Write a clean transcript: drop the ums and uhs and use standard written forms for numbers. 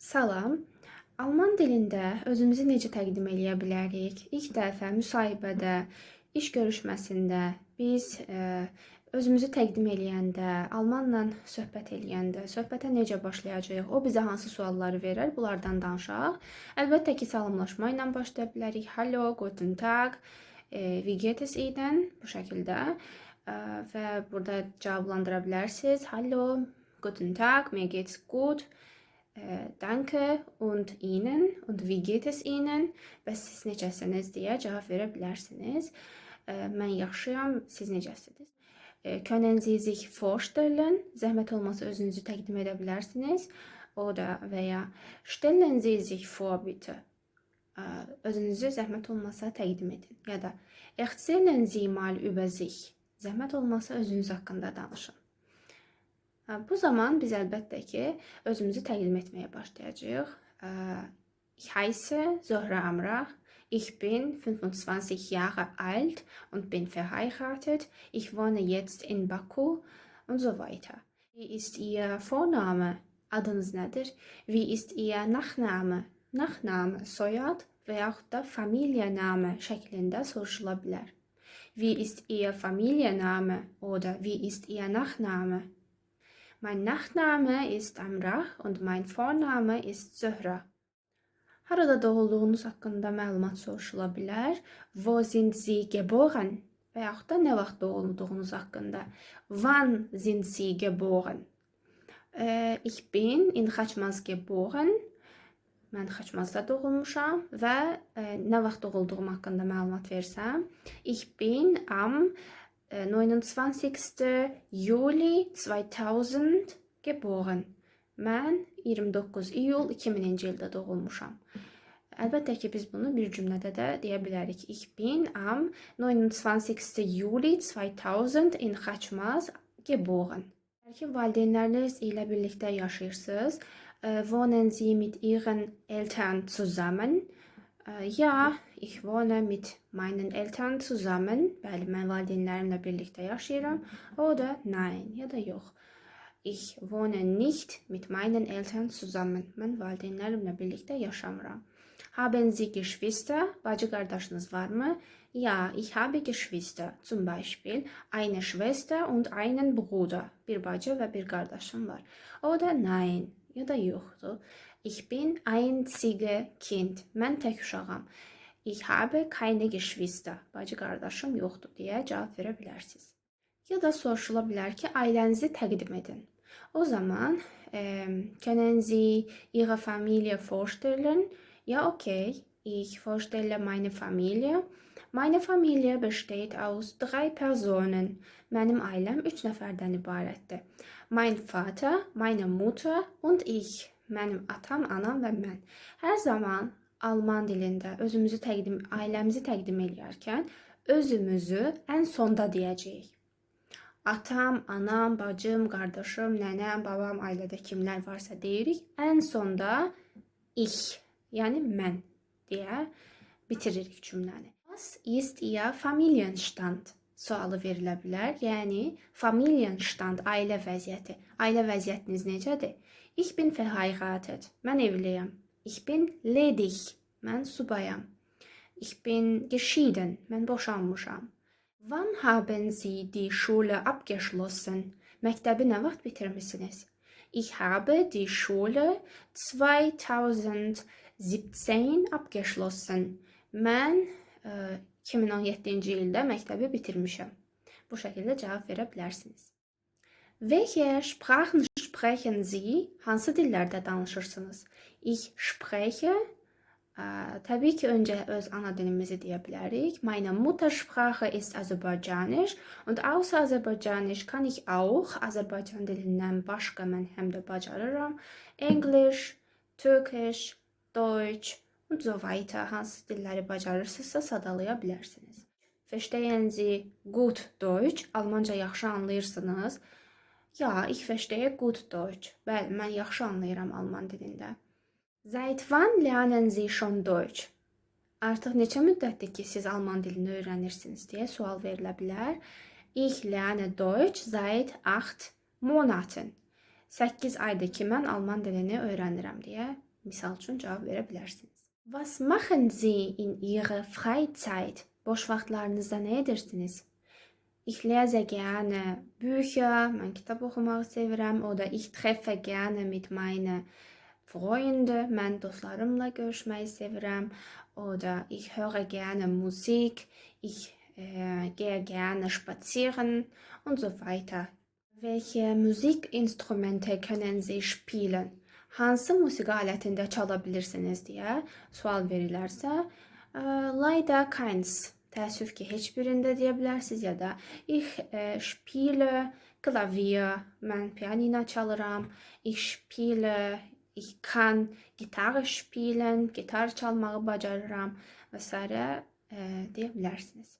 Salam. Alman dilində özümüzü necə təqdim eləyə bilərik? İlk dəfə müsahibədə, iş görüşməsində biz özümüzü təqdim eləyəndə, almanla söhbət eləyəndə, söhbətə necə başlayacağıq? O bizə hansı sualları verər? Bunlardan danışaq. Əlbəttə ki, salamlaşma ilə başlaya bilərik. Hallo, guten Tag, wie geht es Ihnen? Bu şəkildə və burada cavablandıra bilərsiniz. Hallo, guten Tag, mir geht's gut. Danke und Ihnen und wie geht es Ihnen? Və siz necəsiniz deyə cavab verə bilərsiniz. Mən yaxşıyam, siz necəsiniz? Können Sie sich vorstellen? Zəhmət olmasa özünüzü təqdim edə bilərsiniz. Oder veya stellen Sie sich vor bitte. Özünüzü zəhmət olmasa təqdim edin. Ya da erzählen Sie mal über sich. Zəhmət olmasa özünüz haqqında danışın. Bu zaman biz əlbəttə ki, özümüzü təqdim etməyə başlayacağıq. Ich heiße Zohra Amrah. Ich bin 25 Jahre alt und bin verheiratet. Ich wohne jetzt in Baku und so weiter. Wie ist Ihr Vorname? Adınız nədir? Wie ist Ihr Nachname? Nachname, soyad və yaxud da Familienname şəklində soruşula bilər. Wie ist Ihr Familienname? Oder wie ist Ihr Nachname? Mein Nachname ist Amrah und mein Vorname ist Zohra. Harada doğulduğunuz haqqında məlumat soruşula bilər. Wo sind Sie geboren? Və yaxud da nə vaxt doğulduğunuz haqqında. Wann sind Sie geboren? Ich bin in Xaçmaz geboren. Mən Xaçmazda doğulmuşam və nə vaxt doğulduğum haqqında məlumat versəm. Ich bin am 29. Juli 2000 geboren. Mən 29 iyul 2000-ci ildə doğulmuşam. Əlbəttə ki, biz bunu bir cümlədə də deyə bilərik. Ich bin am 29. Juli 2000 in Xaçmaz geboren. Əgər ki, valideynləriniz ilə birlikdə yaşayırsınız, wohnen Sie mit Ihren Eltern zusammen? Ja, ich wohne mit meinen Eltern zusammen. Bəli, mən valideynlərimlə birlikdə yaşayıram. Oder nein, ya da yox. Ich wohne nicht mit meinen Eltern zusammen. Mən valideynlərimlə birlikdə yaşamıram. Haben Sie Geschwister? Bacı qardaşınız varmı? Ja, ich habe Geschwister. Zum Beispiel eine Schwester und einen Bruder. Bir bacı və bir qardaşım var. Oder nein, ya da yoxdur. Ich bin einzige Kind. Mən tək uşağam. Ich habe keine Geschwister. Bacı qardaşım yoxdur deyə cavab verə bilərsiniz. Ya da soruşula bilər ki, ailənizi təqdim edin. O zaman können Sie Ihre Familie vorstellen? Ja, okay. Ich vorstelle meine Familie. Meine Familie besteht aus 3 Personen. Mənim ailəm 3 nəfərdən ibarətdir. Mein Vater, meine Mutter und ich. Mənim atam, anam və mən. Hər zaman Alman dilində ailəmizi təqdim edərkən özümüzü ən sonda deyəcəyik. Atam, anam, bacım, qardaşım, nənəm, babam, ailədə kimlər varsa deyirik. Ən sonda ich, yəni mən deyə bitiririk cümləni. Was ist Ihr Familienstand? Sualı verilə bilər. Yəni, Familienstand, ailə vəziyyəti. Ailə vəziyyətiniz necədir? Ich bin verheiratet. Mən evliyəm. Ich bin ledig. Mən subayam. Ich bin geschieden. Mən boşanmışam. Wann haben Sie die Schule abgeschlossen? Məktəbi nə vaxt bitirmisiniz? Ich habe die Schule 2017 abgeschlossen. Mən 2017-ci ildə məktəbi bitirmişəm. Bu şəkildə cavab verə bilərsiniz. Welche Sprachen sprechen Sie? Hansı dillərdə danışırsınız? Ich spreche. Təbii ki, öncə öz ana dilimizi deyə bilərik. Meine Muttersprache ist Azerbaijanisch und außer Azerbaijanisch kann ich auch Azərbaycan dilindən başqa mən həm də bacarıram. English, Turkish, Deutsch und so weiter. Hansı dilləri bacarırsınızsa sadalaya bilərsiniz. Verstehen Sie gut Deutsch? Almanca yaxşı anlayırsınız. Ja, ich verstehe gut Deutsch. Bəli, mən yaxşı anlayıram alman dilində. Seit wann lernen Sie schon Deutsch? Artıq neçə müddətdir ki, siz alman dilini öyrənirsiniz deyə sual verilə bilər. Ich lerne Deutsch seit 8 Monaten. 8 aydır ki, mən alman dilini öyrənirəm deyə misal üçün cavab verə bilərsiniz. Was machen Sie in Ihrer Freizeit? Boş vaxtlarınızda nə edirsiniz? Ich lese gerne Bücher, mən kitab oxumağı sevirəm. Oder ich treffe gerne mit meine Freunde, mən dostlarımla görüşməyi sevirəm. Oder ich höre gerne Musik, ich gehe gerne spazieren und so weiter. Welche Musikinstrumente können Sie spielen? Hansı musiqi alətində çala bilirsiniz deyə sual verilərsə, leider keins. Təəssüf ki, heç birində deyə bilərsiniz ya da ich spiele Klavier, mən pianino çalıram. Ich spiele, ich kann Gitarre spielen, gitar çalmağı bacarıram və s. deyə bilərsiniz.